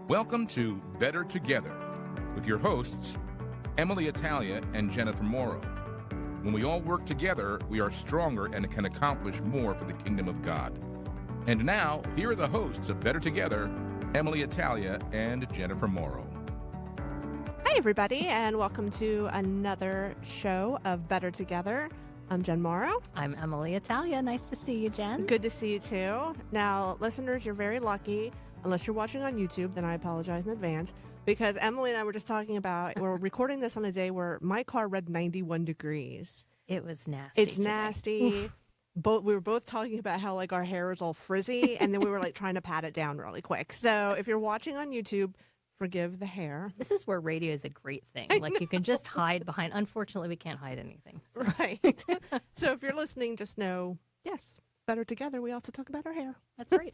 Welcome to Better Together with your hosts, EmmaLee Italia and Jennifer Morrow. When we all work together, we are stronger and can accomplish more for the kingdom of God. And now, here are the hosts of Better Together, EmmaLee Italia and Jennifer Morrow. Hi, everybody, and welcome to another show of Better Together. I'm Jen Morrow. I'm EmmaLee Italia. Nice to see you, Jen. Good to see you, too. Now, listeners, you're very lucky. Unless you're watching on YouTube, then I apologize in advance, because EmmaLee and I were just talking about, we're recording this on a day where my car read 91 degrees. It was nasty. It's nasty. We were both talking about how our hair is all frizzy, and then we were trying to pat it down really quick. So if you're watching on YouTube, forgive the hair. This is where radio is a great thing. You can just hide behind. Unfortunately, we can't hide anything. So. Right. So if you're listening, just know, yes, Better Together, we also talk about our hair. That's right.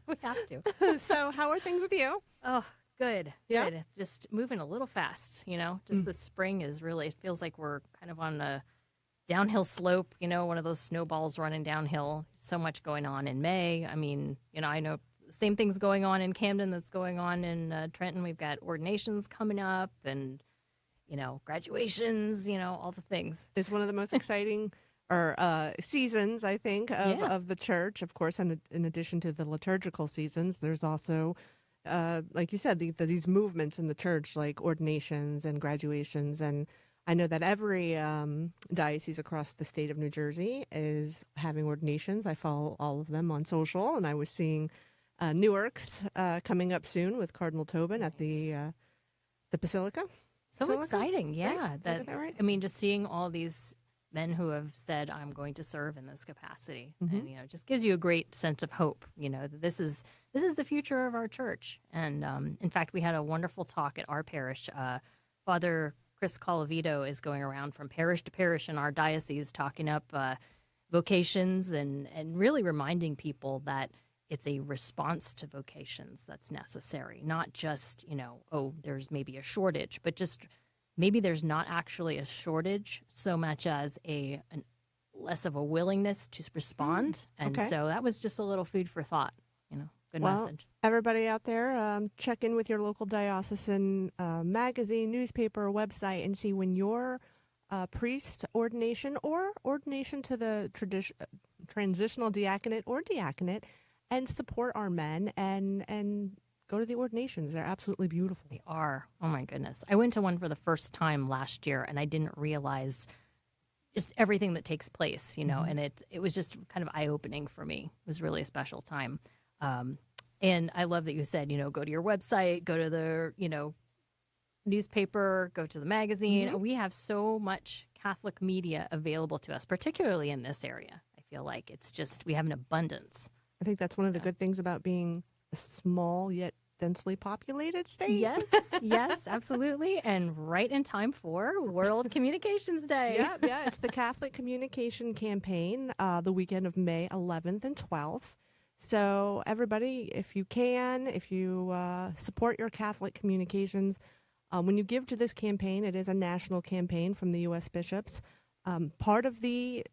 We have to. So how are things with you? Oh, good. Yeah. Good. Just moving a little fast, Just the spring is really, it feels like we're kind of on a downhill slope, one of those snowballs running downhill. So much going on in May. I mean, I know same things going on in Camden that's going on in Trenton. We've got ordinations coming up and, graduations, all the things. It's one of the most exciting seasons, I think, of the church. Of course, in addition to the liturgical seasons, there's also, like you said, these movements in the church, like ordinations and graduations. And I know that every diocese across the state of New Jersey is having ordinations. I follow all of them on social, and I was seeing Newark's coming up soon with Cardinal Tobin at the Basilica. So exciting, yeah. Right? Right? I mean, just seeing all these men who have said, I'm going to serve in this capacity. Mm-hmm. And, it just gives you a great sense of hope, that this is the future of our church. And in fact, we had a wonderful talk at our parish. Father Chris Colavito is going around from parish to parish in our diocese talking up vocations and really reminding people that it's a response to vocations that's necessary, not just, there's maybe a shortage, but just maybe there's not actually a shortage so much as less of a willingness to respond. And so that was just a little food for thought, good message. Everybody out there, check in with your local diocesan magazine, newspaper, website, and see when your priest ordination or ordination to the transitional diaconate or diaconate, and support our men and go to the ordinations. They're absolutely beautiful. They are. Oh, my goodness. I went to one for the first time last year, and I didn't realize just everything that takes place, and it was just kind of eye-opening for me. It was really a special time. And I love that you said, go to your website, go to the, newspaper, go to the magazine. Mm-hmm. We have so much Catholic media available to us, particularly in this area. I feel like it's just, we have an abundance. I think that's one of the good things about being a small yet densely populated state. Yes, absolutely. And right in time for World Communications Day. Yeah. It's the Catholic Communication Campaign, the weekend of May 11th and 12th. So everybody, if you support your Catholic communications, when you give to this campaign, it is a national campaign from the U.S. bishops. Part of the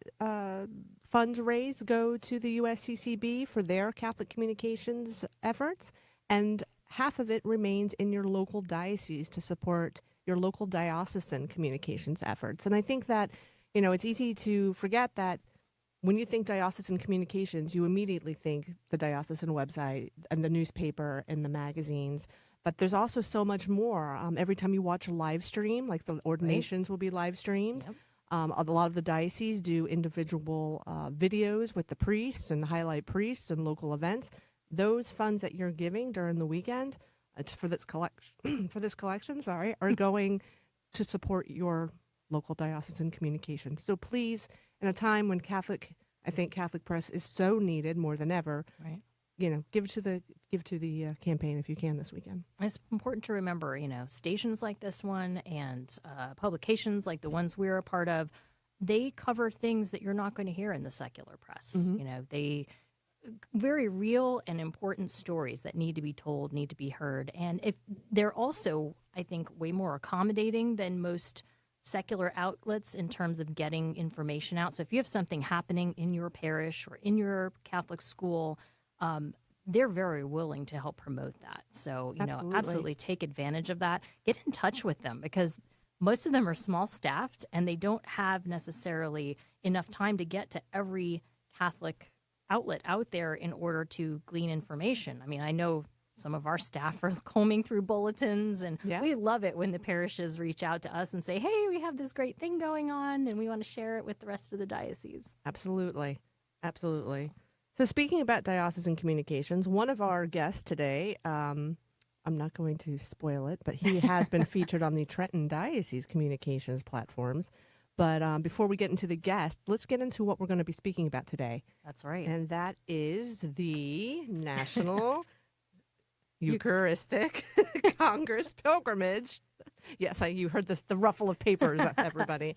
funds raised go to the USCCB for their Catholic communications efforts, and half of it remains in your local diocese to support your local diocesan communications efforts. And I think that, it's easy to forget that when you think diocesan communications, you immediately think the diocesan website and the newspaper and the magazines. But there's also so much more. Every time you watch a live stream, like the ordinations will be live streamed. Yep. A lot of the dioceses do individual videos with the priests and highlight priests and local events. Those funds that you're giving during the weekend for this collection, are going to support your local diocesan communication. So please, in a time when Catholic press is so needed more than ever, right, give to the campaign if you can this weekend. It's important to remember, stations like this one and publications like the ones we're a part of, they cover things that you're not going to hear in the secular press. Mm-hmm. They very real and important stories that need to be told, need to be heard. And if they're also, I think, way more accommodating than most secular outlets in terms of getting information out. So if you have something happening in your parish or in your Catholic school, they're very willing to help promote that. So, absolutely take advantage of that. Get in touch with them because most of them are small staffed and they don't have necessarily enough time to get to every Catholic outlet out there in order to glean information. I mean, I know some of our staff are combing through bulletins, and we love it when the parishes reach out to us and say, hey, we have this great thing going on, and we want to share it with the rest of the diocese. Absolutely. Absolutely. So speaking about diocesan communications, one of our guests today, I'm not going to spoil it, but he has been featured on the Trenton Diocese communications platforms. But before we get into the guest, let's get into what we're going to be speaking about today. That's right. And that is the National Eucharistic Congress Pilgrimage. Yes, you heard the ruffle of papers, everybody.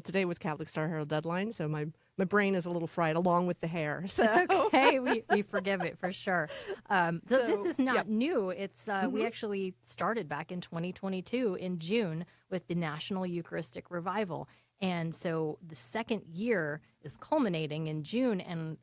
Today was Catholic Star Herald deadline, so my brain is a little fried along with the hair. So. It's okay. We forgive it for sure. This is not new. It's we actually started back in 2022 in June with the National Eucharistic Revival. And so the second year is culminating in June, and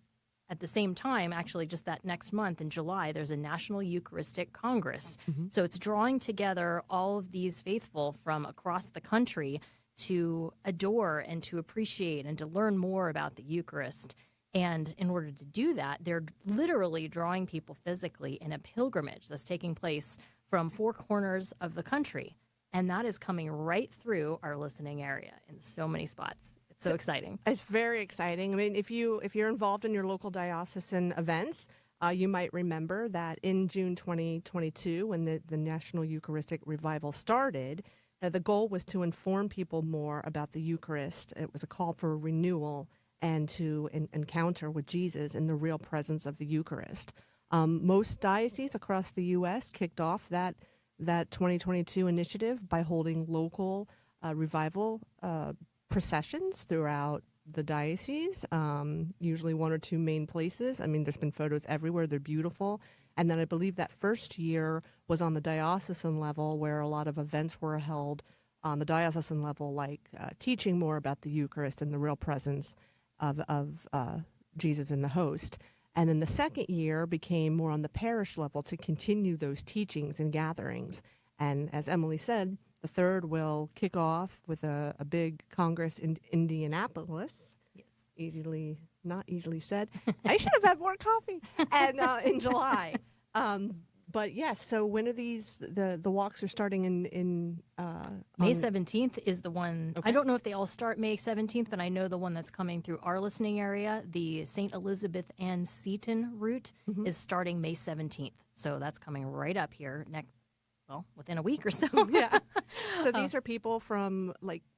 at the same time, actually just that next month in July, there's a National Eucharistic Congress. So it's drawing together all of these faithful from across the country to adore and to appreciate and to learn more about the Eucharist. And in order to do that, they're literally drawing people physically in a pilgrimage that's taking place from four corners of the country. And that is coming right through our listening area in so many spots. It's so exciting. It's very exciting. I mean, if you're involved in your local diocesan events, you might remember that in June 2022, when the National Eucharistic Revival started, the goal was to inform people more about the Eucharist. It was a call for renewal and to encounter with Jesus in the real presence of the Eucharist. Most dioceses across the U.S. kicked off that 2022 initiative by holding local revival processions throughout the diocese, usually one or two main places. I mean, there's been photos everywhere. They're beautiful. And then I believe that first year was on the diocesan level, where a lot of events were held on the diocesan level, like teaching more about the Eucharist and the real presence of Jesus in the host. And then the second year became more on the parish level to continue those teachings and gatherings. And as EmmaLee said, the third will kick off with a big congress in Indianapolis. Yes. Not easily said. I should have had more coffee. And in July. But yes, so when are these, the walks are starting in May 17th is the one. Okay. I don't know if they all start May 17th, but I know the one that's coming through our listening area, the St. Elizabeth Ann Seton route, is starting May 17th. So that's coming right up here within a week or so. Yeah. So these are people from,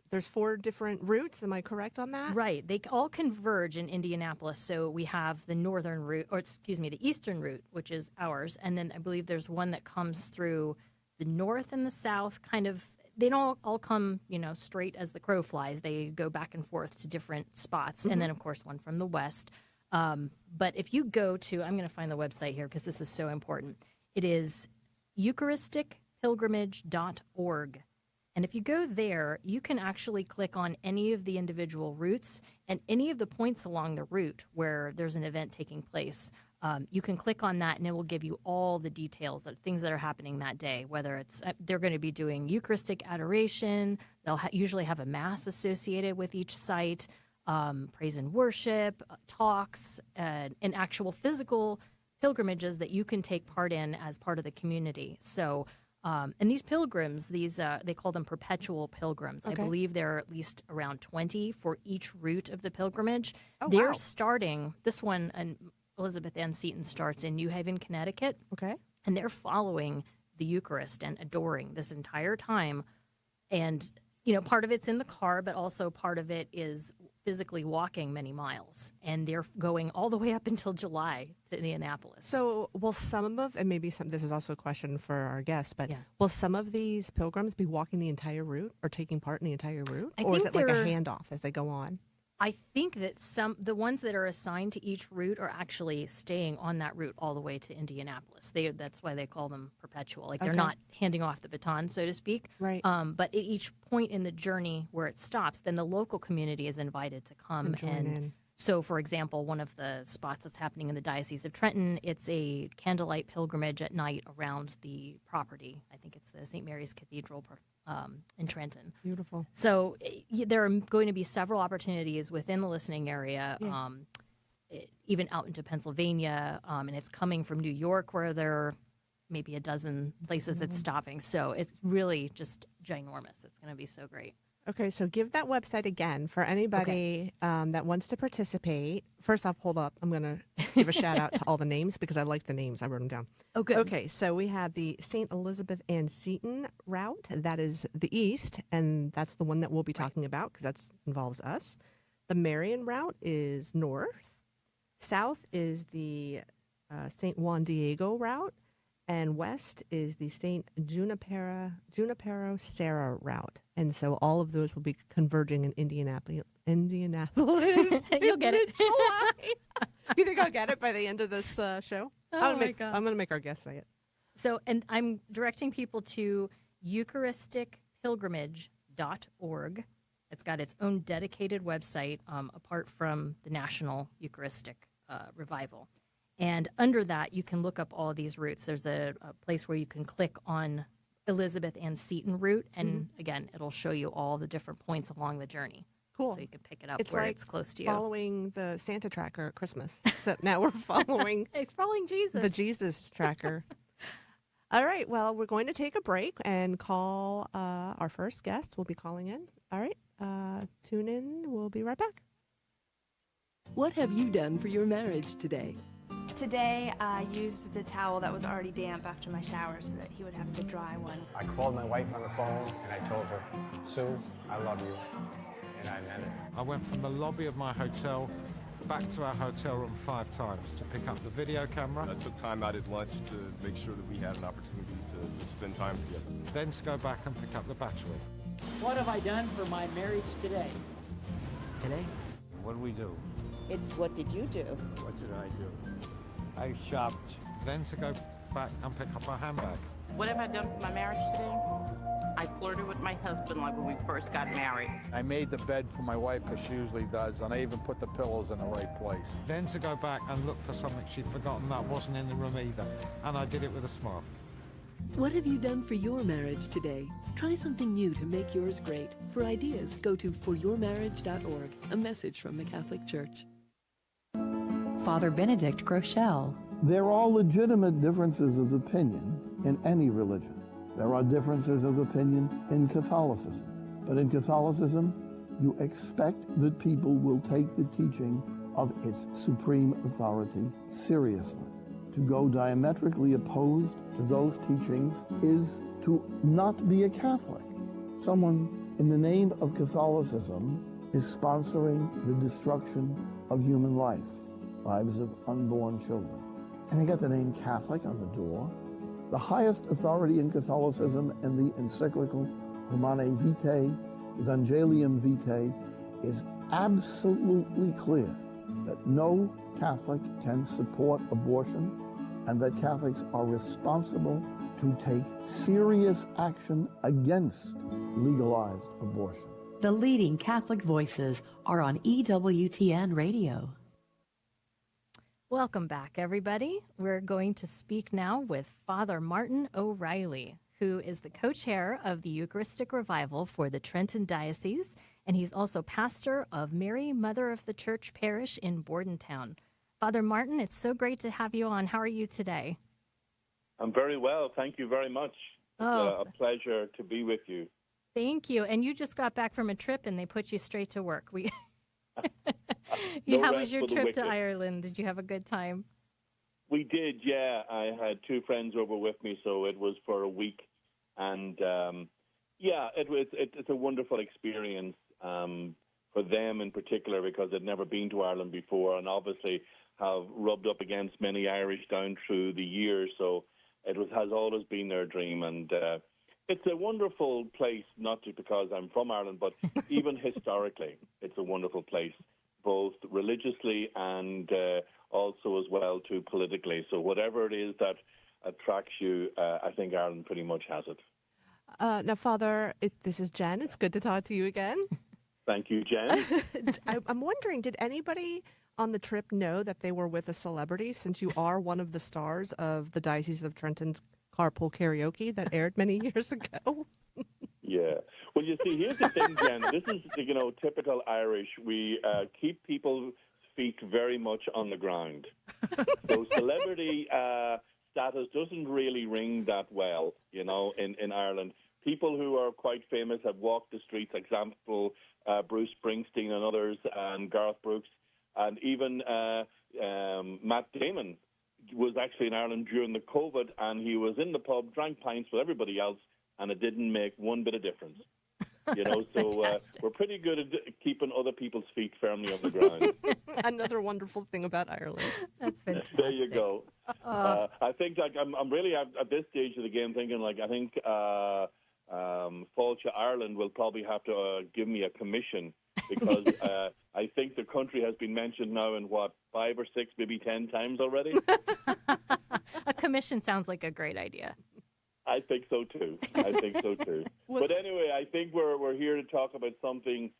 there's 4 different routes. Am I correct on that? Right. They all converge in Indianapolis. So we have the northern route, the eastern route, which is ours. And then I believe there's one that comes through the north and the south, kind of. They don't all come, straight as the crow flies. They go back and forth to different spots. And then, of course, one from the west. But if you go to, I'm going to find the website here because this is so important. It is EucharisticPilgrimage.org. And if you go there, you can actually click on any of the individual routes and any of the points along the route where there's an event taking place. You can click on that, and it will give you all the details of things that are happening that day, whether it's they're going to be doing Eucharistic adoration. They'll usually have a Mass associated with each site, praise and worship, talks, and actual physical pilgrimages that you can take part in as part of the community. So, and these pilgrims, they call them perpetual pilgrims. Okay. I believe there are at least around 20 for each route of the pilgrimage. Oh, they're starting, this one, and Elizabeth Ann Seton starts in New Haven, Connecticut. Okay. And they're following the Eucharist and adoring this entire time. And, part of it's in the car, but also part of it is physically walking many miles. And they're going all the way up until July to Indianapolis. So will some of, and maybe this is also a question for our guests, but will some of these pilgrims be walking the entire route or taking part in the entire route? Or is it like a handoff as they go on? I think that the ones that are assigned to each route are actually staying on that route all the way to Indianapolis. That's why they call them perpetual. They're not handing off the baton, so to speak. Right. But at each point in the journey where it stops, then the local community is invited to come and So, for example, one of the spots that's happening in the Diocese of Trenton, it's a candlelight pilgrimage at night around the property. I think it's the St. Mary's Cathedral in Trenton. Beautiful. So there are going to be several opportunities within the listening area, even out into Pennsylvania, and it's coming from New York where there are maybe a dozen places it's stopping. So it's really just ginormous. It's going to be so great. Okay, so give that website again for anybody that wants to participate. First off, hold up. I'm going to give a shout out to all the names because I like the names. I wrote them down. Oh, good. Okay, so we have the St. Elizabeth Ann Seton route. That is the east, and that's the one that we'll be talking about because that involves us. The Marion route is north. South is the St. Juan Diego route. And west is the St. Junipero Serra route. And so all of those will be converging in Indianapolis. You'll get it. You think I'll get it by the end of this show? Oh, my gosh. I'm going to make our guest say it. So, and I'm directing people to EucharisticPilgrimage.org. It's got its own dedicated website apart from the National Eucharistic Revival. And under that, you can look up all of these routes. There's a place where you can click on Elizabeth Ann Seton route. And again, it'll show you all the different points along the journey. Cool. So you can pick it up where it's close to you. Following the Santa tracker at Christmas. Except now we're following It's following Jesus. the Jesus tracker. All right. Well, we're going to take a break and call our first guest. We'll be calling in. All right. Tune in. We'll be right back. What have you done for your marriage today? Today, I used the towel that was already damp after my shower so that he would have the dry one. I called my wife on the phone and I told her, Sue, I love you. And I meant it. I went from the lobby of my hotel back to our hotel room 5 times to pick up the video camera. I took time out at lunch to make sure that we had an opportunity to spend time together. Then to go back and pick up the battery. What have I done for my marriage today? Today? What do we do? It's what did you do? What did I do? I shopped. Then to go back and pick up our handbag. What have I done for my marriage today? I flirted with my husband like when we first got married. I made the bed for my wife because she usually does, and I even put the pillows in the right place. Then to go back and look for something she'd forgotten that wasn't in the room either. And I did it with a smile. What have you done for your marriage today? Try something new to make yours great. For ideas, go to foryourmarriage.org, a message from the Catholic Church. Father Benedict Groeschel. There are legitimate differences of opinion in any religion. There are differences of opinion in Catholicism. But in Catholicism, you expect that people will take the teaching of its supreme authority seriously. To go diametrically opposed to those teachings is to not be a Catholic. Someone in the name of Catholicism is sponsoring the destruction of human life, lives of unborn children. And they got the name Catholic on the door. The highest authority in Catholicism and the encyclical Humanae Vitae, Evangelium Vitae, is absolutely clear that no Catholic can support abortion and that Catholics are responsible to take serious action against legalized abortion. The leading Catholic voices are on EWTN Radio. Welcome back, everybody. We're going to speak now with Father Martin O'Reilly, who is the co-chair of the Eucharistic Revival for the Trenton Diocese, and he's also pastor of Mary, Mother of the Church Parish in Bordentown. Father Martin, it's so great to have you on. How are you today? I'm very well. Thank you very much. It's a pleasure to be with you. Thank you. And you just got back from a trip, and they put you straight to work. No How rest was your for the trip to wicked. Ireland? Did you have a good time? We did, yeah. I had 2 friends over with me, so it was for a week. And, it's a wonderful experience for them in particular because they'd never been to Ireland before and obviously have rubbed up against many Irish down through the years. So has always been their dream. And it's a wonderful place, not just because I'm from Ireland, but even historically, it's a wonderful place, both religiously and also as well too politically. So whatever it is that attracts you, I think Ireland pretty much has it. Now, Father, this is Jen. It's good to talk to you again. Thank you, Jen. I'm wondering, did anybody on the trip know that they were with a celebrity, since you are one of the stars of the Diocese of Trenton's Carpool Karaoke that aired many years ago? Yeah. Well, you see, here's the thing, Jen. This is, typical Irish. We keep people's feet very much on the ground. So celebrity status doesn't really ring that well, in Ireland. People who are quite famous have walked the streets, example, Bruce Springsteen and others, and Garth Brooks, and even Matt Damon was actually in Ireland during the COVID, and he was in the pub, drank pints with everybody else, and it didn't make one bit of difference. So we're pretty good at keeping other people's feet firmly on the ground. Another wonderful thing about Ireland. That's fantastic. There you go. I think I'm really at this stage of the game thinking I think Fáilte Ireland will probably have to give me a commission, because I think the country has been mentioned now in 5 or 6, maybe 10 times already. A commission sounds like a great idea. I think so too. But anyway, I think we're here to talk about something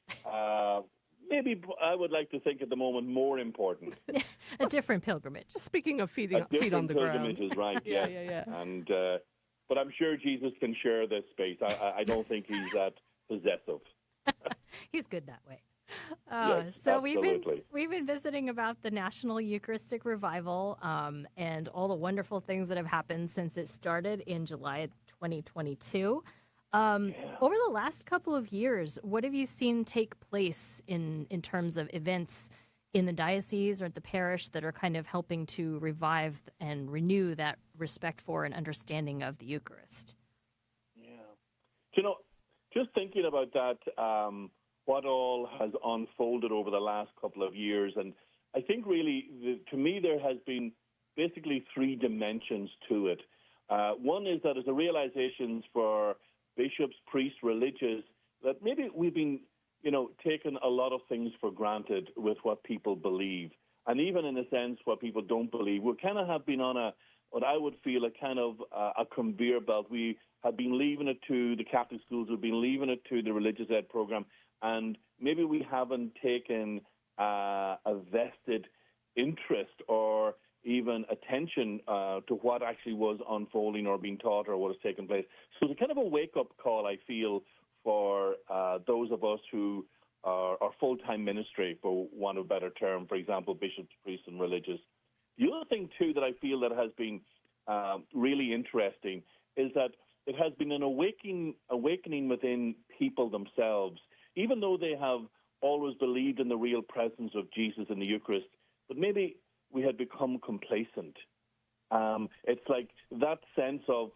maybe I would like to think at the moment more important. A different pilgrimage. Speaking of feet on the ground. Pilgrimage is right. Yeah. And but I'm sure Jesus can share this space. I don't think he's that possessive. He's good that way. Yes, so absolutely. we've been visiting about the National Eucharistic Revival and all the wonderful things that have happened since it started in July of 2022. Over the last couple of years, what have you seen take place in terms of events in the diocese or at the parish that are kind of helping to revive and renew that respect for and understanding of the Eucharist? Yeah. Just thinking about that, what all has unfolded over the last couple of years. And I think really, to me, there has been basically 3 dimensions to it. One is that there's a realization for bishops, priests, religious, that maybe we've been, taking a lot of things for granted with what people believe. And even in a sense, what people don't believe. We kind of have been on what I would feel a kind of a conveyor belt. We have been leaving it to the Catholic schools. We've been leaving it to the religious ed program. And maybe we haven't taken a vested interest or even attention to what actually was unfolding or being taught or what has taken place. So it's a kind of a wake-up call, I feel, for those of us who are full-time ministry, for want of a better term, for example, bishops, priests, and religious. The other thing, too, that I feel that has been really interesting is that it has been an awakening within people themselves, even though they have always believed in the real presence of Jesus in the Eucharist, but maybe we had become complacent. It's like that sense of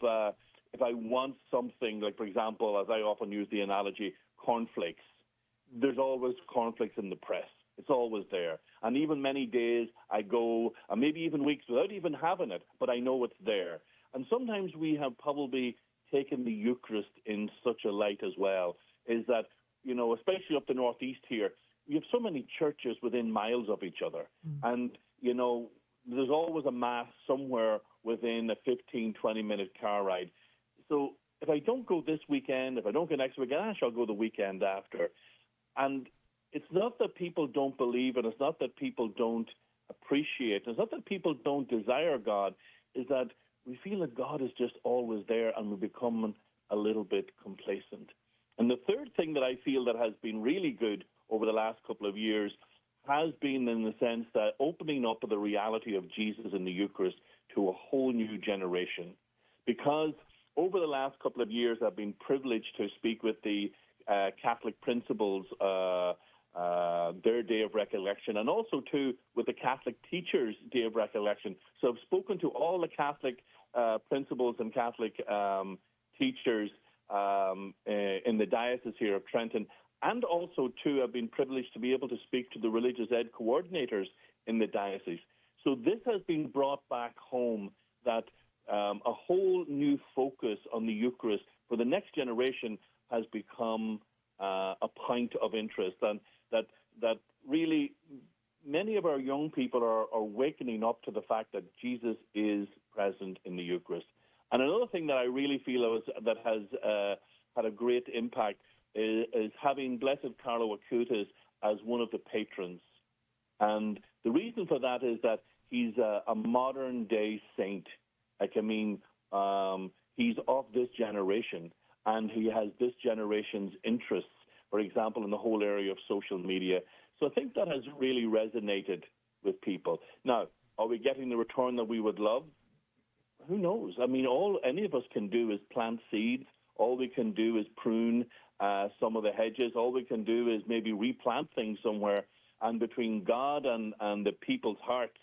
if I want something, like, for example, as I often use the analogy, cornflakes, there's always cornflakes in the press. It's always there. And even many days I go, and maybe even weeks without even having it, but I know it's there. And sometimes we have probably taken the Eucharist in such a light as well, is that, especially up the northeast here, we have so many churches within miles of each other. And, there's always a mass somewhere within a 15, 20-minute car ride. So if I don't go this weekend, if I don't go next weekend, I shall go the weekend after. And it's not that people don't believe, and it's not that people don't appreciate, it's not that people don't desire God, is that we feel that God is just always there and we become a little bit complacent. And the third thing that I feel that has been really good over the last couple of years has been in the sense that opening up of the reality of Jesus in the Eucharist to a whole new generation. Because over the last couple of years, I've been privileged to speak with the Catholic principals, their Day of Recollection, and also, too, with the Catholic Teachers' Day of Recollection. So I've spoken to all the Catholic principals and Catholic teachers in the Diocese here of Trenton, and also, too, I've been privileged to be able to speak to the religious ed coordinators in the diocese. So this has been brought back home, that a whole new focus on the Eucharist for the next generation has become a point of interest, and that really many of our young people are wakening up to the fact that Jesus is present in the Eucharist. And another thing that I really feel that has had a great impact, is having Blessed Carlo Acutis as one of the patrons. And the reason for that is that he's a modern-day saint. He's of this generation, and he has this generation's interests, for example, in the whole area of social media. So I think that has really resonated with people. Now, are we getting the return that we would love? Who knows? All any of us can do is plant seeds. All we can do is prune some of the hedges. All we can do is maybe replant things somewhere. And between God and the people's hearts,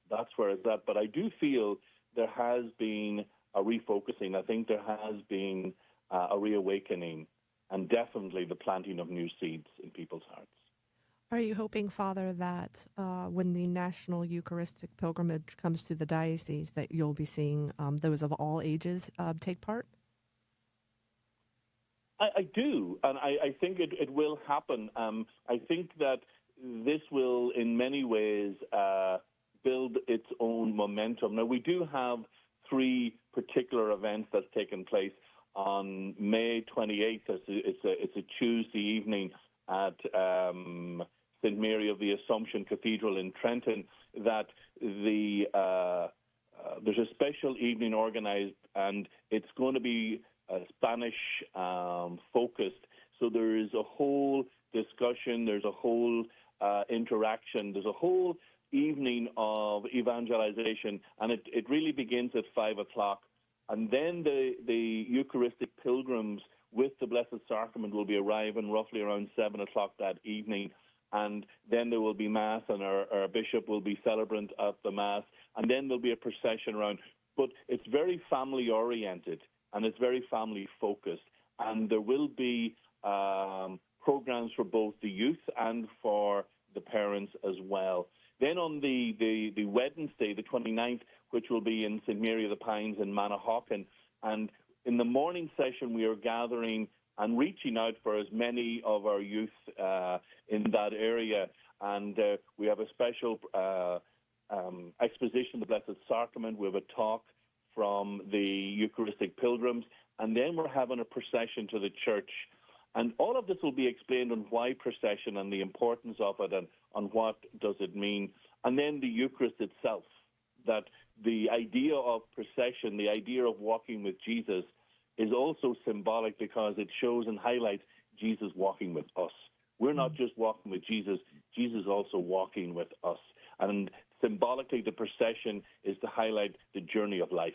that's where it's at. But I do feel there has been a refocusing. I think there has been a reawakening, and definitely the planting of new seeds in people's hearts. Are you hoping, Father, that when the National Eucharistic Pilgrimage comes to the diocese, that you'll be seeing those of all ages take part? I do, and I think it will happen. I think that this will, in many ways, build its own momentum. Now, we do have 3 particular events that's taken place on May 28th. It's a Tuesday evening at St. Mary of the Assumption Cathedral in Trenton, that there's a special evening organized, and it's going to be Spanish focused. So there is a whole discussion, there's a whole interaction, there's a whole evening of evangelization, and it really begins at 5 o'clock. And then the Eucharistic pilgrims with the Blessed Sacrament will be arriving roughly around 7 o'clock that evening. And then there will be Mass, and our bishop will be celebrant at the Mass. And then there'll be a procession around. But it's very family-oriented, and it's very family-focused. And there will be programs for both the youth and for the parents as well. Then on the Wednesday, the 29th, which will be in St. Mary of the Pines in Manahawkin, and in the morning session we are gathering and reaching out for as many of our youth in that area. And we have a special exposition of the Blessed Sacrament. We have a talk from the Eucharistic pilgrims, and then we're having a procession to the church. And all of this will be explained on why procession and the importance of it, and on what does it mean. And then the Eucharist itself, that the idea of procession, the idea of walking with Jesus, is also symbolic because it shows and highlights Jesus walking with us. We're not just walking with Jesus, Jesus is also walking with us. And symbolically, the procession is to highlight the journey of life.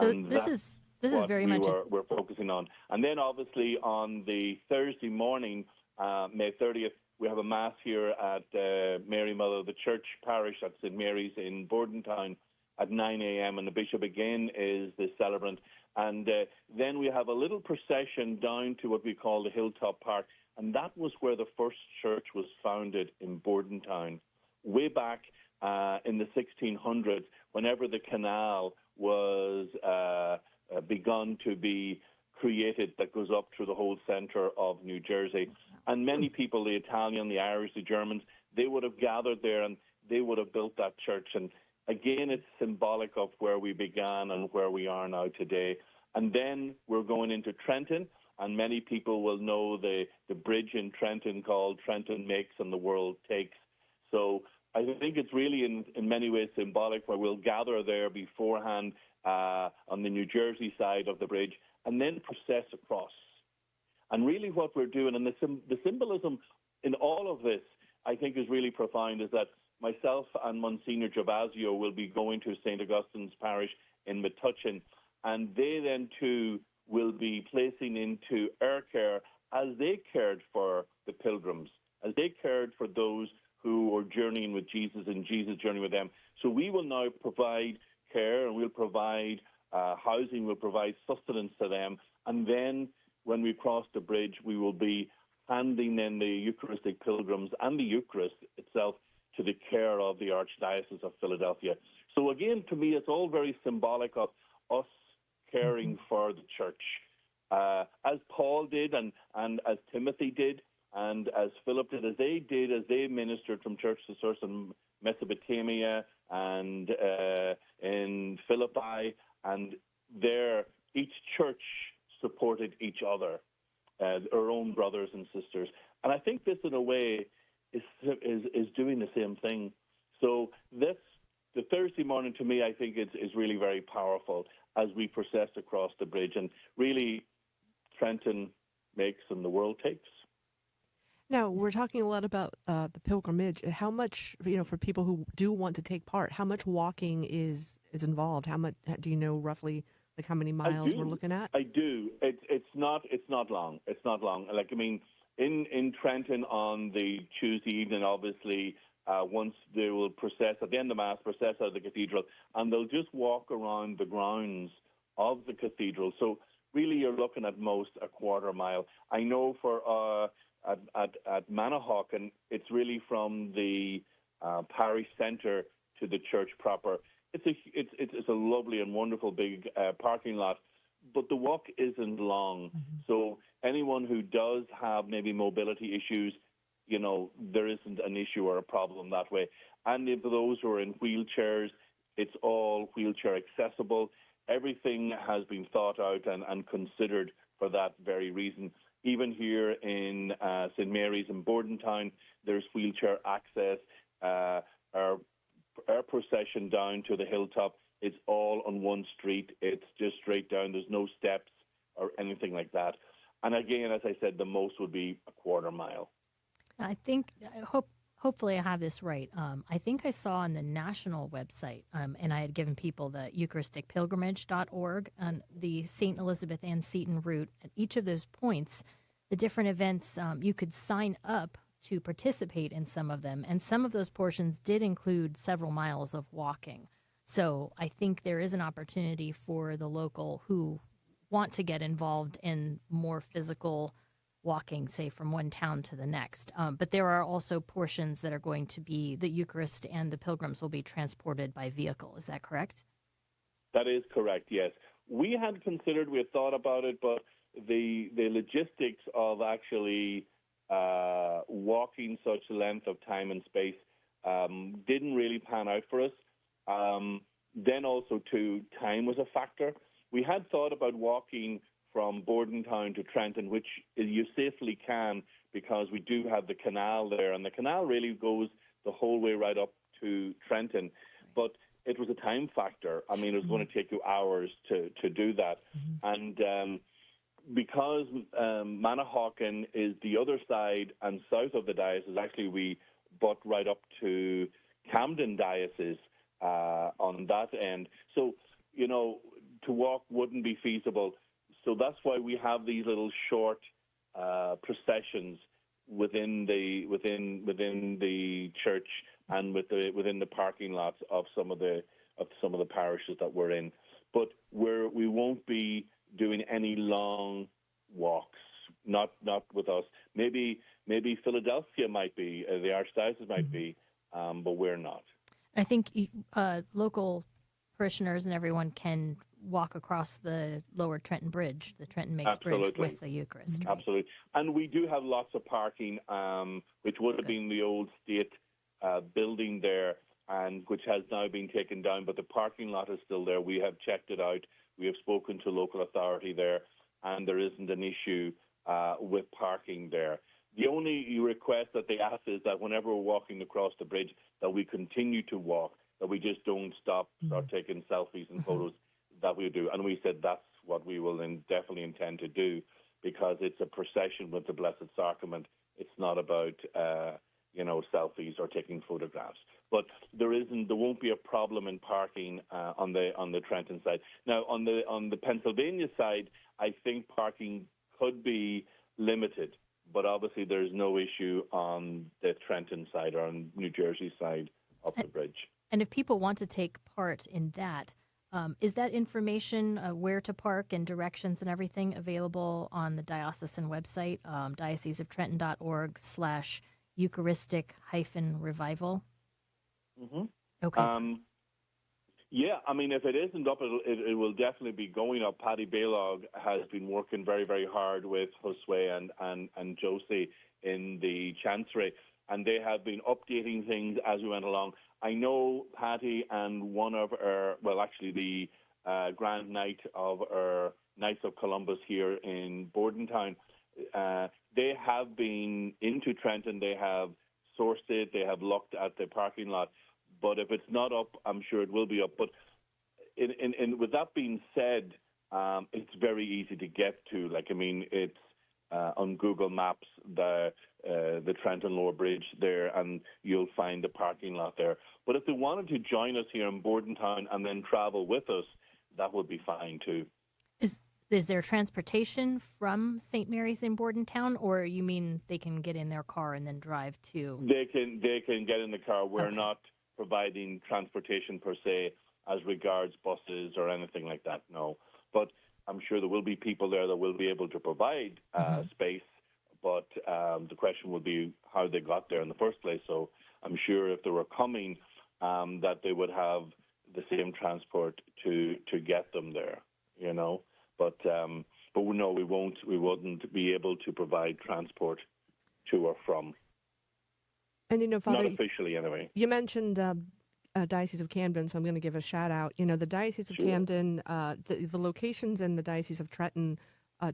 So and this is very much we're focusing on. And then obviously on the Thursday morning, May 30th, we have a Mass here at Mary Mother of the Church Parish at St. Mary's in Bordentown at 9 a.m. and the bishop again is the celebrant. And then we have a little procession down to what we call the Hilltop Park, and that was where the first church was founded in Bordentown, way back in the 1600s, whenever the canal was begun to be created that goes up through the whole centre of New Jersey. And many people, the Italian, the Irish, the Germans, they would have gathered there and they would have built that church. And again, it's symbolic of where we began and where we are now today. And then we're going into Trenton, and many people will know the bridge in Trenton called Trenton Makes and the World Takes. So I think it's really in many ways symbolic, where we'll gather there beforehand on the New Jersey side of the bridge and then process across. And really what we're doing, and the symbolism in all of this, I think is really profound, is that myself and Monsignor Gervasio will be going to St. Augustine's Parish in Metuchen, and they then too will be placing into our care as they cared for the pilgrims, as they cared for those who were journeying with Jesus and Jesus journeying with them. So we will now provide care, and we'll provide housing, we'll provide sustenance to them, and then when we cross the bridge, we will be handing in the Eucharistic pilgrims and the Eucharist itself to the care of the Archdiocese of Philadelphia. So again, to me, it's all very symbolic of us caring for the church. As Paul did, and as Timothy did, and as Philip did, as they ministered from church to church in Mesopotamia and in Philippi, and there each church supported each other. our own brothers and sisters. And I think this, in a way, is doing the same thing. So the Thursday morning, to me, I think is really very powerful as we process across the bridge. And really, Trenton makes and the world takes. Now, we're talking a lot about the pilgrimage. How much, for people who do want to take part, how much walking is involved? How much do you know roughly, like how many miles we're looking at? I do. It's not long. It's not long. Like, I mean, in Trenton on the Tuesday evening, obviously, once they will process at the end of Mass, process out of the cathedral, and they'll just walk around the grounds of the cathedral. So really, you're looking at most a quarter mile. I know for at Manahawkin, it's really from the parish centre to the church proper. It's a lovely and wonderful big parking lot, but the walk isn't long. Mm-hmm. So anyone who does have maybe mobility issues, there isn't an issue or a problem that way. And if those who are in wheelchairs, it's all wheelchair accessible. Everything has been thought out and considered for that very reason. Even here in St. Mary's in Bordentown, there's wheelchair access. Our procession down to the hilltop, it's all on one street. It's just straight down. There's no steps or anything like that. And again, as I said, the most would be a quarter mile. Hopefully I have this right. I think I saw on the national website, and I had given people the EucharisticPilgrimage.org and the St. Elizabeth Ann Seton route. At each of those points, the different events, you could sign up to participate in some of them. And some of those portions did include several miles of walking. So I think there is an opportunity for the local who want to get involved in more physical walking, say, from one town to the next. But there are also portions that are going to be, the Eucharist and the pilgrims will be transported by vehicle. Is that correct? That is correct, yes. We had thought about it, but the logistics of actually walking such a length of time and space didn't really pan out for us. Then also, too, time was a factor. We had thought about walking from Bordentown to Trenton, which you safely can because we do have the canal there, and the canal really goes the whole way right up to Trenton. But it was a time factor. I mean, it was going to take you hours to do that. Mm-hmm. And because Manahawkin is the other side and south of the diocese, actually we butt right up to Camden Diocese on that end. So, to walk wouldn't be feasible. So that's why we have these little short processions within the church and within the parking lots of some of the parishes that we're in. But we won't be doing any long walks. Not with us. Maybe Philadelphia might be, the Archdiocese might be, but we're not. I think local parishioners and everyone can walk across the lower Trenton Bridge, the Trenton Makes Bridge, with the Eucharist. Right? Absolutely. And we do have lots of parking, which would have been the old state building there, and which has now been taken down, but the parking lot is still there. We have checked it out. We have spoken to local authority there, and there isn't an issue with parking there. The only request that they ask is that whenever we're walking across the bridge, that we continue to walk, that we just don't stop, start taking selfies and photos. That we do. And we said that's what we will definitely intend to do, because it's a procession with the Blessed Sacrament. It's not about, selfies or taking photographs. But there won't be a problem in parking on the Trenton side. Now, on the Pennsylvania side, I think parking could be limited, but obviously there's no issue on the Trenton side or on New Jersey side of the bridge. And if people want to take part in that, is that information, where to park and directions and everything, available on the diocesan website, dioceseoftrenton.org/Eucharistic-revival? Mm-hmm. Okay. Yeah, I mean, if it isn't up, it will definitely be going up. Paddy Baylog has been working very, very hard with Josue and Josie in the Chancery, and they have been updating things as we went along. I know Patty and one of the Grand Knight of our Knights of Columbus here in Bordentown they have been into Trenton. They have sourced it. They have looked at the parking lot. But if it's not up, I'm sure it will be up. But with that being said, it's very easy to get to. It's on Google Maps, the Trenton Lower Bridge there, and you'll find the parking lot there. But if they wanted to join us here in Bordentown and then travel with us, that would be fine too. Is there transportation from St. Mary's in Bordentown, or you mean they can get in their car and then drive to? They can get in the car. We're not providing transportation per se as regards buses or anything like that, no. But I'm sure there will be people there that will be able to provide space, but the question would be how they got there in the first place. So I'm sure if they were coming, that they would have the same transport to get them there, you know. But no, we wouldn't be able to provide transport to or from. And, you know, Father, not officially anyway. You mentioned Diocese of Camden, so I'm going to give a shout out. You know, the Diocese of Camden, the locations in the Diocese of Trenton,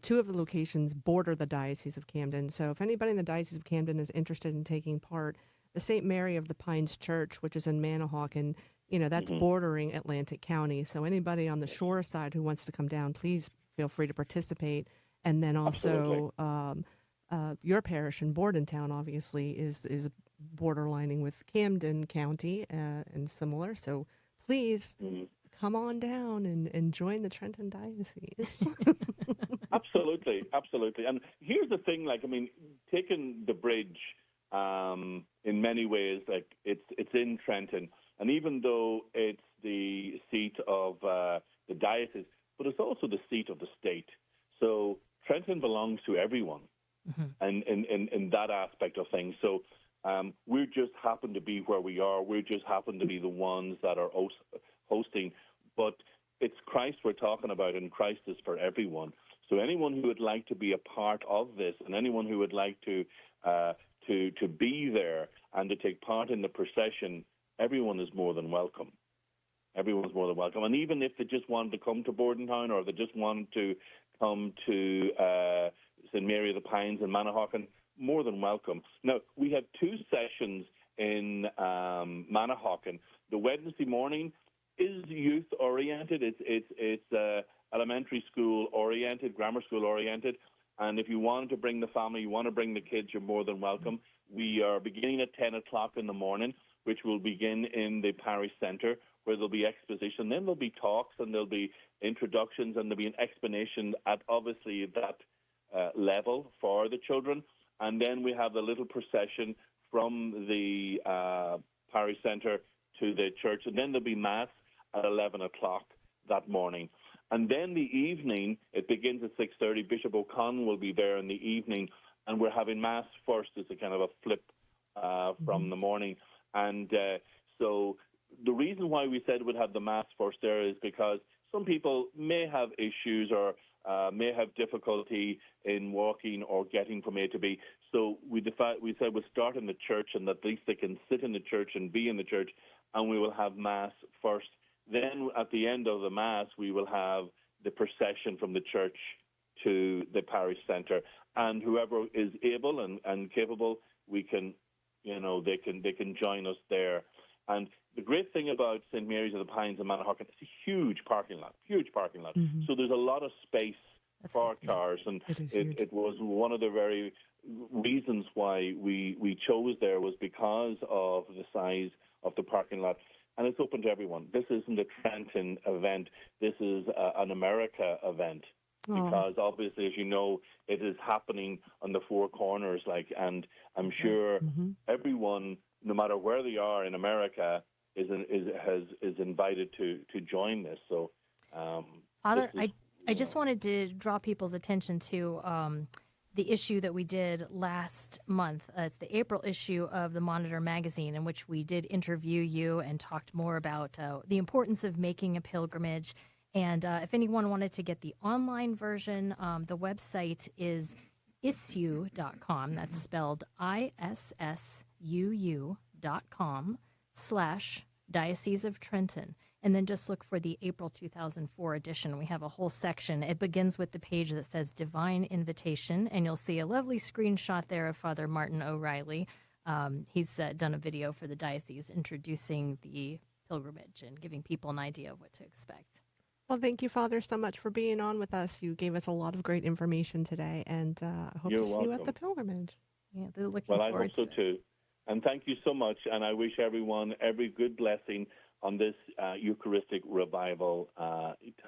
two of the locations border the Diocese of Camden. So if anybody in the Diocese of Camden is interested in taking part, the St. Mary of the Pines Church, which is in Manahawkin, you know, that's bordering Atlantic County. So anybody on the shore side who wants to come down, please feel free to participate. And then also your parish in Bordentown, obviously, is borderlining with Camden County and similar. So please come on down and join the Trenton Diocese. Absolutely. And here's the thing, taking the bridge in many ways, it's in Trenton. And even though it's the seat of the diocese, but it's also the seat of the state. So Trenton belongs to everyone, and in that aspect of things. So we just happen to be where we are. We just happen to be the ones that are hosting. But it's Christ we're talking about, and Christ is for everyone. So anyone who would like to be a part of this, and anyone who would like to be there and to take part in the procession, everyone is more than welcome. Everyone's more than welcome. And even if they just wanted to come to Bordentown, or they just wanted to come to St. Mary of the Pines in Manahawkin, more than welcome. Now, we have two sessions in Manahawkin. The Wednesday morning is youth-oriented. It's elementary school-oriented, grammar school-oriented. And if you wanted to bring the family, you want to bring the kids, you're more than welcome. We are beginning at 10 o'clock in the morning, which will begin in the parish centre, where there'll be exposition. Then there'll be talks, and there'll be introductions, and there'll be an explanation at obviously that level for the children. And then we have a little procession from the parish centre to the church. And then there'll be Mass at 11 o'clock that morning. And then the evening, it begins at 6:30. Bishop O'Connell will be there in the evening, and we're having Mass first as a kind of a flip from the morning. And so the reason why we said we'd have the Mass first there is because some people may have issues or may have difficulty in walking or getting from A to B. So we said we'll start in the church, and at least they can sit in the church and be in the church, and we will have Mass first. Then at the end of the Mass, we will have the procession from the church to the parish centre. And whoever is able and capable, we can, they can join us there. And the great thing about St. Mary's of the Pines in Manahawkin, it's a huge parking lot. So there's a lot of space for cars. And it was one of the very reasons why we chose there was because of the size of the parking lot. And it's open to everyone. This isn't a Trenton event. This is an America event. Because obviously, as you know, it is happening on the four corners. And I'm sure everyone, no matter where they are in America, is invited to join this. So, Father, I just wanted to draw people's attention to the issue that we did last month. It's the April issue of the Monitor magazine, in which we did interview you and talked more about the importance of making a pilgrimage. And if anyone wanted to get the online version, the website is issuu.com. That's spelled ISSUU.com/Diocese of Trenton. And then just look for the April 2004 edition. We have a whole section. It begins with the page that says Divine Invitation, and you'll see a lovely screenshot there of Father Martin O'Reilly. He's done a video for the diocese introducing the pilgrimage and giving people an idea of what to expect. Well, thank you, Father, so much for being on with us. You gave us a lot of great information today, and I hope to see you at the pilgrimage. Yeah, they're looking Well, I forward hope so too. And thank you so much, and I wish everyone every good blessing on this Eucharistic revival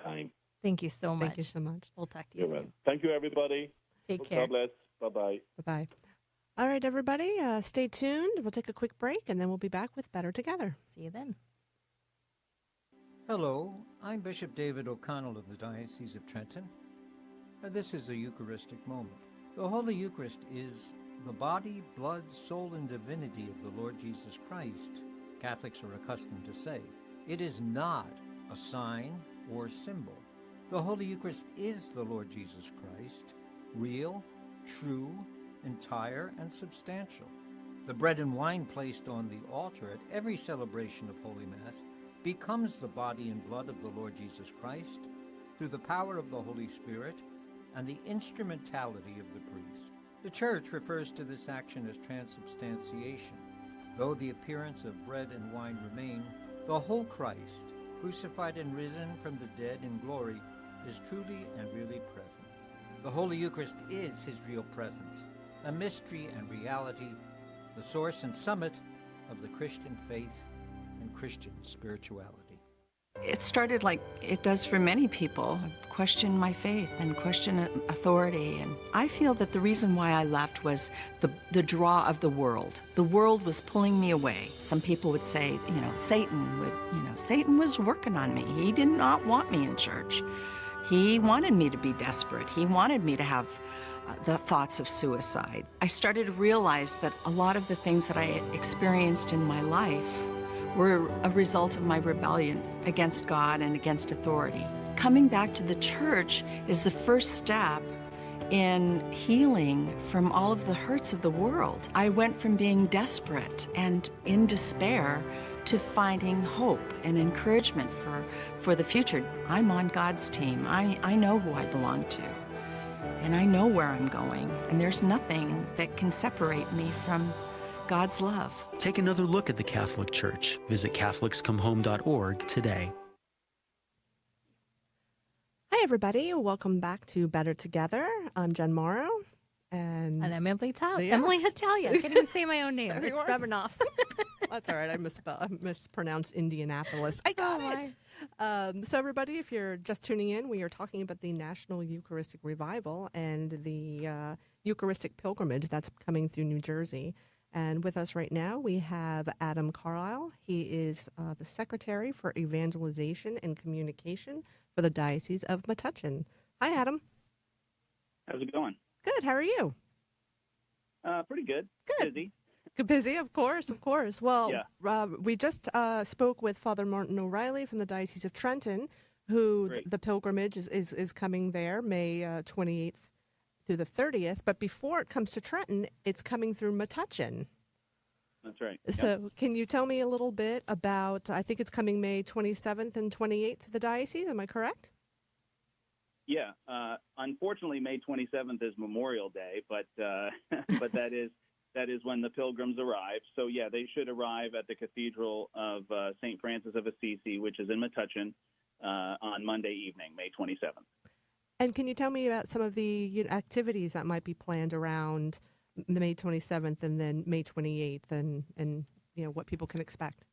time. Thank you so much. Thank you so much. We'll talk to you soon. Thank you, everybody. Take care. God bless. Bye-bye. Bye-bye. All right, everybody, stay tuned. We'll take a quick break, and then we'll be back with Better Together. See you then. Hello, I'm Bishop David O'Connell of the Diocese of Trenton. This is a Eucharistic moment. The Holy Eucharist is the body, blood, soul, and divinity of the Lord Jesus Christ, Catholics are accustomed to say. It is not a sign or symbol. The Holy Eucharist is the Lord Jesus Christ, real, true, entire, and substantial. The bread and wine placed on the altar at every celebration of Holy Mass becomes the body and blood of the Lord Jesus Christ through the power of the Holy Spirit and the instrumentality of the priest. The Church refers to this action as transubstantiation. Though the appearance of bread and wine remain, the whole Christ, crucified and risen from the dead in glory, is truly and really present. The Holy Eucharist is his real presence, a mystery and reality, the source and summit of the Christian faith and Christian spirituality. It started like it does for many people, question my faith and question authority. And I feel that the reason why I left was the draw of the world. The world was pulling me away. Some people would say, Satan was working on me. He did not want me in church. He wanted me to be desperate. He wanted me to have the thoughts of suicide. I started to realize that a lot of the things that I had experienced in my life were a result of my rebellion against God and against authority. Coming back to the church is the first step in healing from all of the hurts of the world. I went from being desperate and in despair to finding hope and encouragement for the future. I'm on God's team. I know who I belong to, and I know where I'm going, and there's nothing that can separate me from God's love. Take another look at the Catholic Church. Visit CatholicsComeHome.org today. Hi, everybody. Welcome back to Better Together. I'm Jen Morrow. And I'm EmmaLee Italia. Yes. EmmaLee Italia. I can't even say my own name. It's rubbing off. That's all right. I mispronounced Indianapolis. I got it. So, everybody, if you're just tuning in, we are talking about the National Eucharistic Revival and the Eucharistic Pilgrimage that's coming through New Jersey. And with us right now, we have Adam Carlisle. He is the Secretary for Evangelization and Communication for the Diocese of Metuchen. Hi, Adam. How's it going? Good. How are you? Pretty good. Good. Busy. Busy, of course. Well, yeah. We just spoke with Father Martin O'Reilly from the Diocese of Trenton, who the pilgrimage is coming there May 28th through the 30th. But before it comes to Trenton, it's coming through Metuchen. That's right. So can you tell me a little bit about, I think it's coming May 27th and 28th to the diocese, am I correct? Yeah. Unfortunately, May 27th is Memorial Day, but but that is when the pilgrims arrive. So, yeah, they should arrive at the Cathedral of St. Francis of Assisi, which is in Metuchen, on Monday evening, May 27th. And can you tell me about some of the activities that might be planned around the May 27th and then May 28th and what people can expect?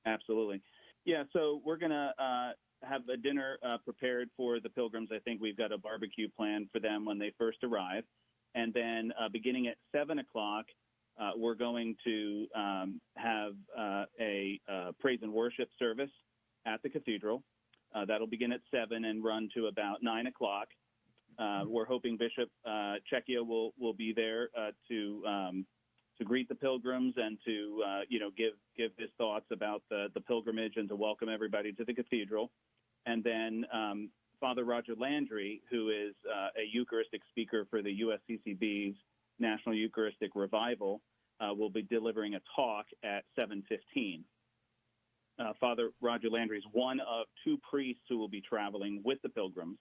Absolutely. Yeah, so we're going to have a dinner prepared for the pilgrims. I think we've got a barbecue planned for them when they first arrive. And then beginning at 7 o'clock, we're going to have a praise and worship service at the cathedral. That'll begin at 7 and run to about 9 o'clock. We're hoping Bishop Cecchia will be there to greet the pilgrims and to give his thoughts about the pilgrimage and to welcome everybody to the cathedral. And then Father Roger Landry, who is a Eucharistic speaker for the USCCB's National Eucharistic Revival, will be delivering a talk at 7:15. Father Roger Landry is one of two priests who will be traveling with the pilgrims.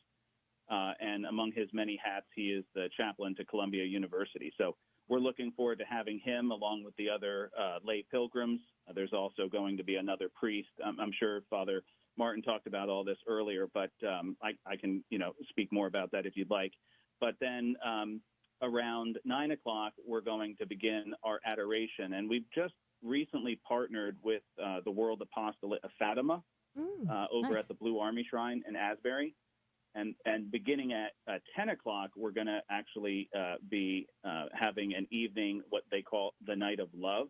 And among his many hats, he is the chaplain to Columbia University. So we're looking forward to having him along with the other lay pilgrims. There's also going to be another priest. I'm sure Father Martin talked about all this earlier, but I can, speak more about that if you'd like. But then around 9 o'clock, we're going to begin our adoration. And we've just recently partnered with the World Apostolate of Fatima over nice. at the Blue Army Shrine in Asbury. And beginning at 10 o'clock, we're going to actually be having an evening, what they call the Night of Love,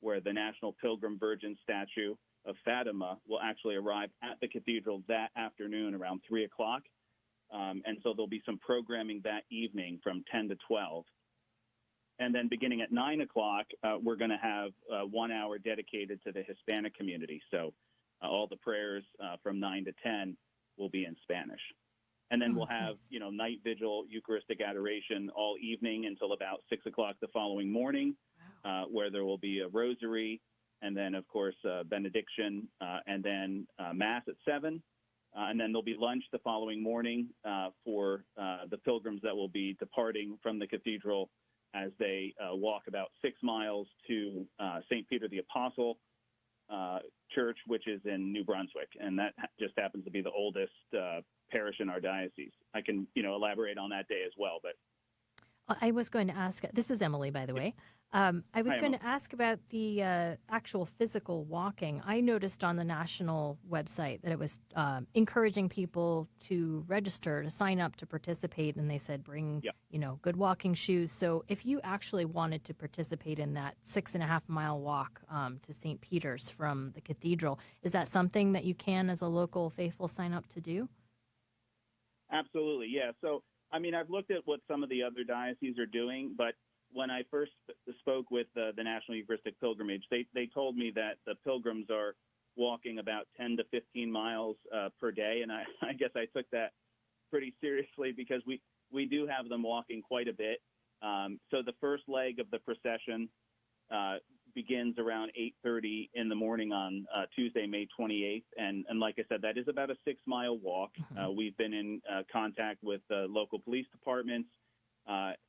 where the National Pilgrim Virgin statue of Fatima will actually arrive at the cathedral that afternoon around 3 o'clock. And so there'll be some programming that evening from 10 to 12. And then beginning at 9 o'clock, we're going to have 1 hour dedicated to the Hispanic community. So all the prayers from 9 to 10 will be in Spanish. And then we'll have, night vigil, Eucharistic adoration all evening until about 6 o'clock the following morning, where there will be a rosary and then, of course, benediction and then Mass at 7. And then there'll be lunch the following morning for the pilgrims that will be departing from the cathedral as they walk about 6 miles to St. Peter the Apostle Church, which is in New Brunswick. And that just happens to be the oldest parish in our diocese. I can, elaborate on that day as well. But I was going to ask, this is EmmaLee, by the way. I was going to ask about the actual physical walking. I noticed on the national website that it was encouraging people to register, to sign up, to participate, and they said bring, good walking shoes. So if you actually wanted to participate in that 6.5 mile walk to St. Peter's from the cathedral, is that something that you can, as a local faithful, sign up to do? Absolutely, yeah. So, I've looked at what some of the other dioceses are doing, but when I first spoke with the National Eucharistic Pilgrimage, they told me that the pilgrims are walking about 10 to 15 miles per day, and I guess I took that pretty seriously because we do have them walking quite a bit. So the first leg of the procession begins around 8:30 in the morning on Tuesday, May 28th. And like I said, that is about a 6-mile walk. We've been in contact with local police departments.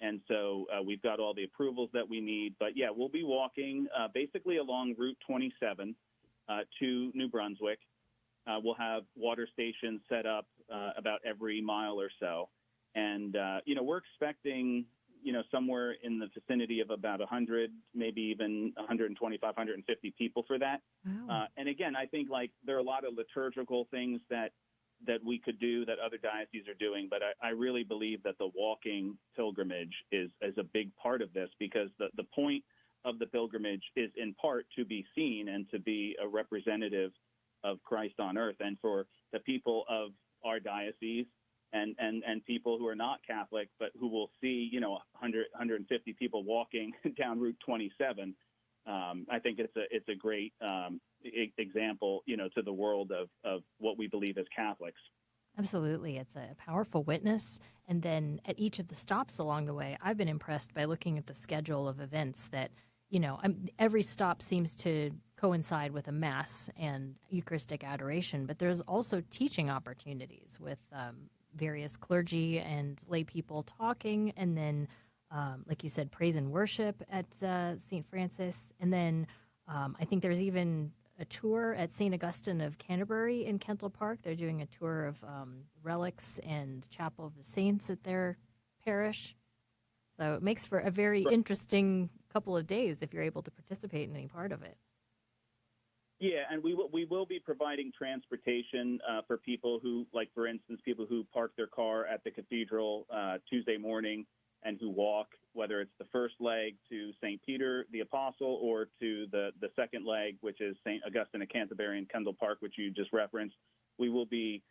And so we've got all the approvals that we need. But, yeah, we'll be walking basically along Route 27 to New Brunswick. We'll have water stations set up about every mile or so. And, we're expecting somewhere in the vicinity of about 100, maybe even 125, 150 people for that. Wow. And again, I think there are a lot of liturgical things that we could do that other dioceses are doing, but I really believe that the walking pilgrimage is a big part of this, because the point of the pilgrimage is in part to be seen and to be a representative of Christ on earth. And for the people of our diocese and people who are not Catholic, but who will see, 100, 150 people walking down Route 27, I think it's a great example, to the world of what we believe as Catholics. Absolutely. It's a powerful witness. And then at each of the stops along the way, I've been impressed by looking at the schedule of events that, every stop seems to coincide with a Mass and Eucharistic adoration, but there's also teaching opportunities with various clergy and lay people talking, and then, like you said, praise and worship at St. Francis. And then I think there's even a tour at St. Augustine of Canterbury in Kental Park. They're doing a tour of relics and Chapel of the Saints at their parish. So it makes for a very interesting couple of days if you're able to participate in any part of it. Yeah, and we will be providing transportation for people who, for instance, people who park their car at the cathedral Tuesday morning and who walk, whether it's the first leg to St. Peter the Apostle or to the second leg, which is St. Augustine of Canterbury in Kendall Park, which you just referenced. We will be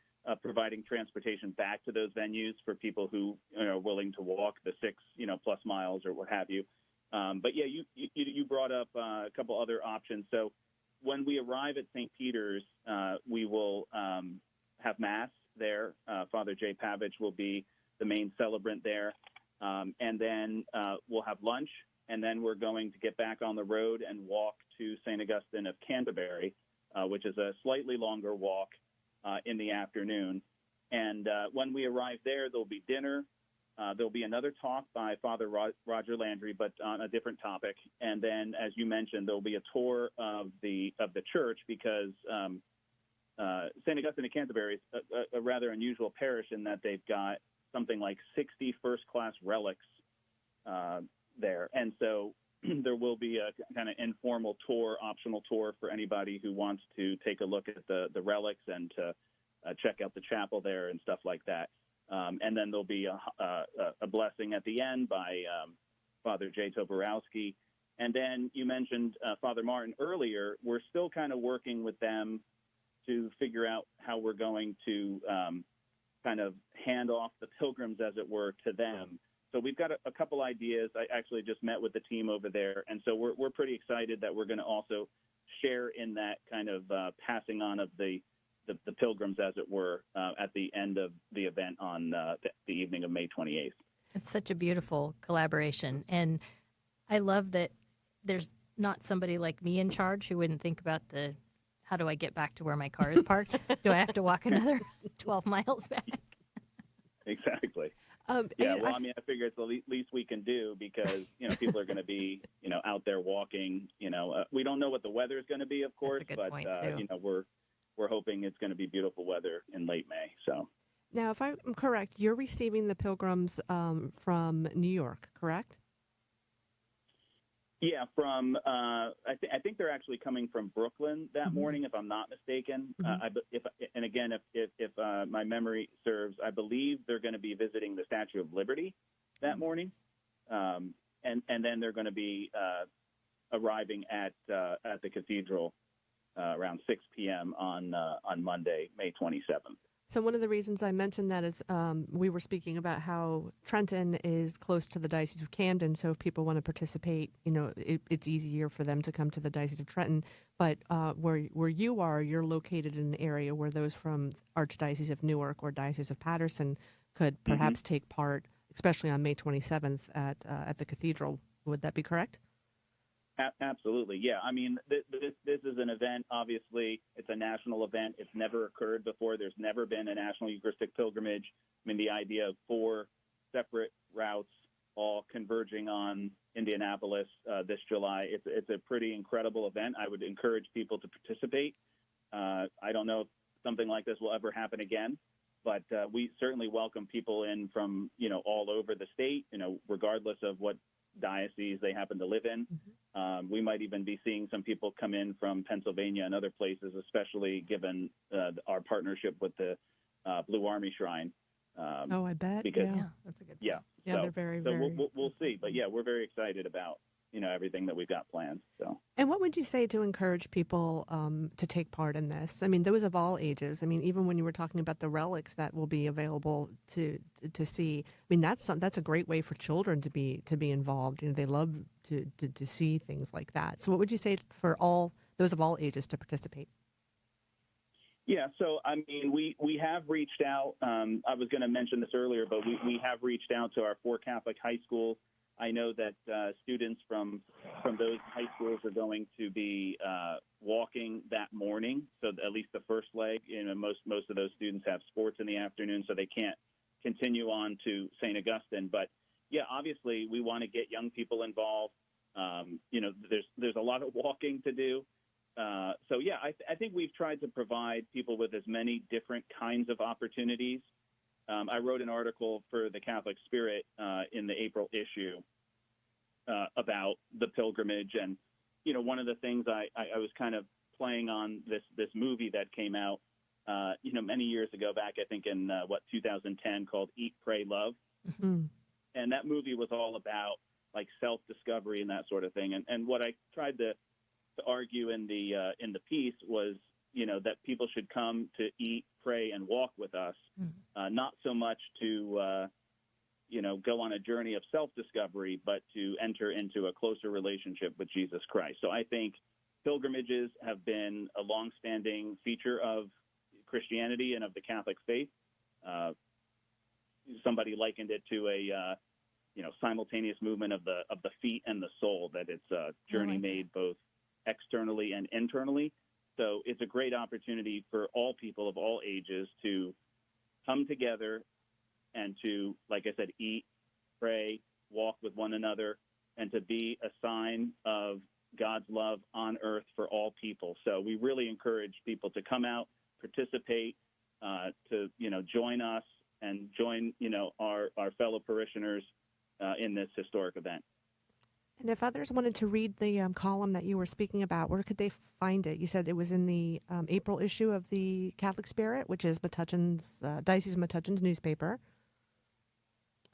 providing transportation back to those venues for people who are willing to walk the 6 plus miles or what have you. But yeah, you brought up a couple other options. So when we arrive at St. Peter's, we will have Mass there. Father Jay Pavich will be the main celebrant there. And then we'll have lunch, and then we're going to get back on the road and walk to St. Augustine of Canterbury. which is a slightly longer walk in the afternoon. And when we arrive there, there'll be dinner. There'll be another talk by Father Roger Landry, but on a different topic. And then, as you mentioned, there'll be a tour of the church, because St. Augustine of Canterbury is a rather unusual parish in that they've got something like 60 first-class relics there. And so there will be a kind of informal tour, optional tour for anybody who wants to take a look at the relics and to check out the chapel there and stuff like that. And then there'll be a blessing at the end by Father J. Toborowski. And then you mentioned Father Martin earlier. We're still kind of working with them to figure out how we're going to kind of hand off the pilgrims, as it were, to them. So we've got a couple ideas. I actually just met with the team over there, and so we're pretty excited that we're going to also share in that kind of passing on of the pilgrims, as it were, at the end of the event on the evening of May 28th. It's such a beautiful collaboration, and I love that there's not somebody like me in charge who wouldn't think about how do I get back to where my car is parked? Do I have to walk another 12 miles back? Exactly. Yeah, well, I mean, I figure it's the least we can do, because, people are going to be, out there walking. We don't know what the weather is going to be, of course, but, we're hoping it's going to be beautiful weather in late May. So now, if I'm correct, you're receiving the pilgrims from New York, correct? Yeah, from I think they're actually coming from Brooklyn that morning, if I'm not mistaken. If my memory serves, I believe they're going to be visiting the Statue of Liberty that morning, and then they're going to be arriving at the cathedral around 6 p.m. on Monday, May 27th. So one of the reasons I mentioned that is we were speaking about how Trenton is close to the Diocese of Camden, so if people want to participate, it's easier for them to come to the Diocese of Trenton. But where you are, you're located in an area where those from Archdiocese of Newark or Diocese of Patterson could perhaps take part, especially on May 27th at the cathedral. Would that be correct? Absolutely. Yeah. I mean, this is an event. Obviously, it's a national event. It's never occurred before. There's never been a national Eucharistic pilgrimage. I mean, the idea of 4 separate routes all converging on Indianapolis this July, it's a pretty incredible event. I would encourage people to participate. I don't know if something like this will ever happen again, but we certainly welcome people in from, all over the state, regardless of what diocese they happen to live in. We might even be seeing some people come in from Pennsylvania and other places, especially given our partnership with the Blue Army Shrine. I bet. Because, that's a good point. Yeah, so, they're very, so very... we'll see. But yeah, we're very excited about everything that we've got planned. So. And what would you say to encourage people to take part in this? I mean, those of all ages. I mean, even when you were talking about the relics that will be available to see. I mean, that's a great way for children to be involved. They love to see things like that. So, what would you say for those of all ages to participate? Yeah, so I mean, we have reached out. I was going to mention this earlier, but we have reached out to our 4 Catholic high schools. I know that students from those high schools are going to be walking that morning. So at least the first leg, most of those students have sports in the afternoon, so they can't continue on to St. Augustine. But yeah, obviously we want to get young people involved. There's a lot of walking to do. So yeah, I think we've tried to provide people with as many different kinds of opportunities. I wrote an article for the Catholic Spirit in the April issue about the pilgrimage. And, one of the things I was kind of playing on this movie that came out, many years ago back, I think in 2010, called Eat, Pray, Love. Mm-hmm. And that movie was all about like self-discovery and that sort of thing. And what I tried to argue in the piece was, that people should come to eat, pray, and walk with us, not so much to, go on a journey of self-discovery, but to enter into a closer relationship with Jesus Christ. So I think pilgrimages have been a longstanding feature of Christianity and of the Catholic faith. Somebody likened it to a, simultaneous movement of the feet and the soul, that it's a journey made both externally and internally. So it's a great opportunity for all people of all ages to come together and to, like I said, eat, pray, walk with one another, and to be a sign of God's love on earth for all people. So we really encourage people to come out, participate, to, join us and join, our fellow parishioners in this historic event. And if others wanted to read the column that you were speaking about, where could they find it? You said it was in the April issue of the Catholic Spirit, which is Metuchen's, Diocese of Metuchen's newspaper.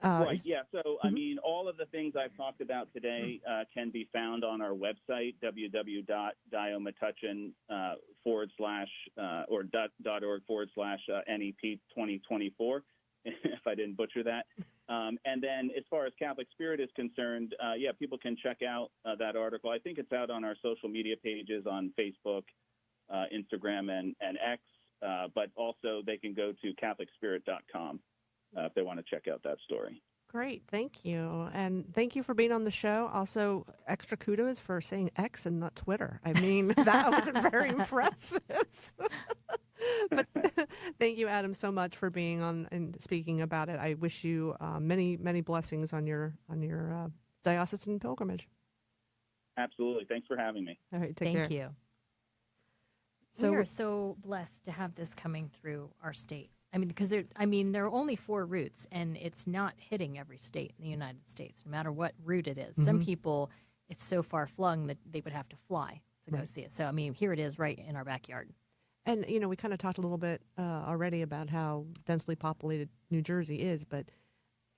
Right, yeah. So, I mean, all of the things I've talked about today can be found on our website, www.diometuchen .org/NEP 2024, if I didn't butcher that. And then as far as Catholic Spirit is concerned, people can check out that article. I think it's out on our social media pages on Facebook, Instagram, and X, but also they can go to CatholicSpirit.com if they want to check out that story. Great, thank you. And thank you for being on the show. Also, extra kudos for saying X and not Twitter. I mean, that was very impressive. But thank you, Adam, so much for being on and speaking about it. I wish you many, many blessings on your diocesan pilgrimage. Absolutely. Thanks for having me. All right, take care. Thank you. So we are so blessed to have this coming through our state. I mean, because there are only 4 routes, and it's not hitting every state in the United States, no matter what route it is. Mm-hmm. Some people, it's so far flung that they would have to fly to go see it. So, I mean, here it is right in our backyard. And, we kind of talked a little bit already about how densely populated New Jersey is, but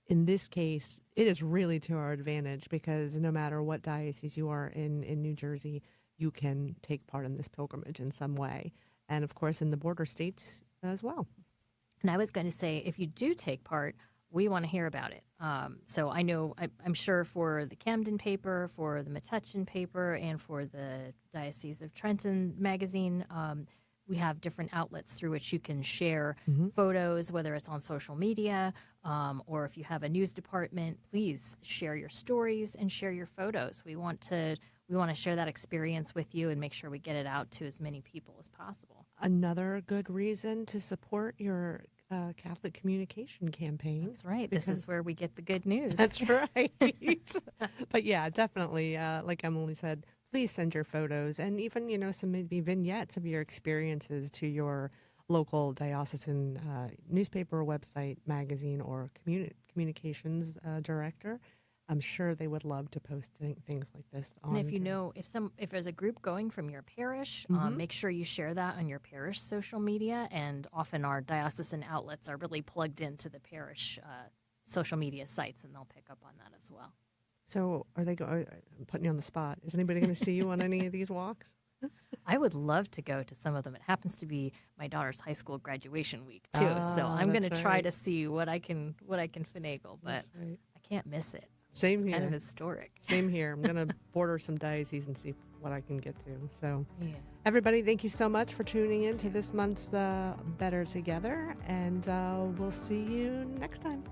in this case, it is really to our advantage because no matter what diocese you are in New Jersey, you can take part in this pilgrimage in some way. And, of course, in the border states as well. And I was going to say, if you do take part, we want to hear about it. So I know, I'm sure for the Camden paper, for the Metuchen paper, and for the Diocese of Trenton magazine, we have different outlets through which you can share photos, whether it's on social media or if you have a news department, please share your stories and share your photos. We want to share that experience with you and make sure we get it out to as many people as possible. Another good reason to support your Catholic communication campaign. That's right. This is where we get the good news. That's right. But yeah, definitely, like EmmaLee said, please send your photos and even, some maybe vignettes of your experiences to your local diocesan newspaper, website, magazine, or communications director. I'm sure they would love to post things like this. And if if there's a group going from your parish, make sure you share that on your parish social media. And often our diocesan outlets are really plugged into the parish social media sites, and they'll pick up on that as well. So I'm putting you on the spot. Is anybody going to see you on any of these walks? I would love to go to some of them. It happens to be my daughter's high school graduation week too, so I'm going to try to see what I can finagle, but I can't miss it. Same it's here. Kind of historic. Same here. I'm going to border some dioceses and see what I can get to. So, yeah. Everybody, thank you so much for tuning in to this month's Better Together, and we'll see you next time.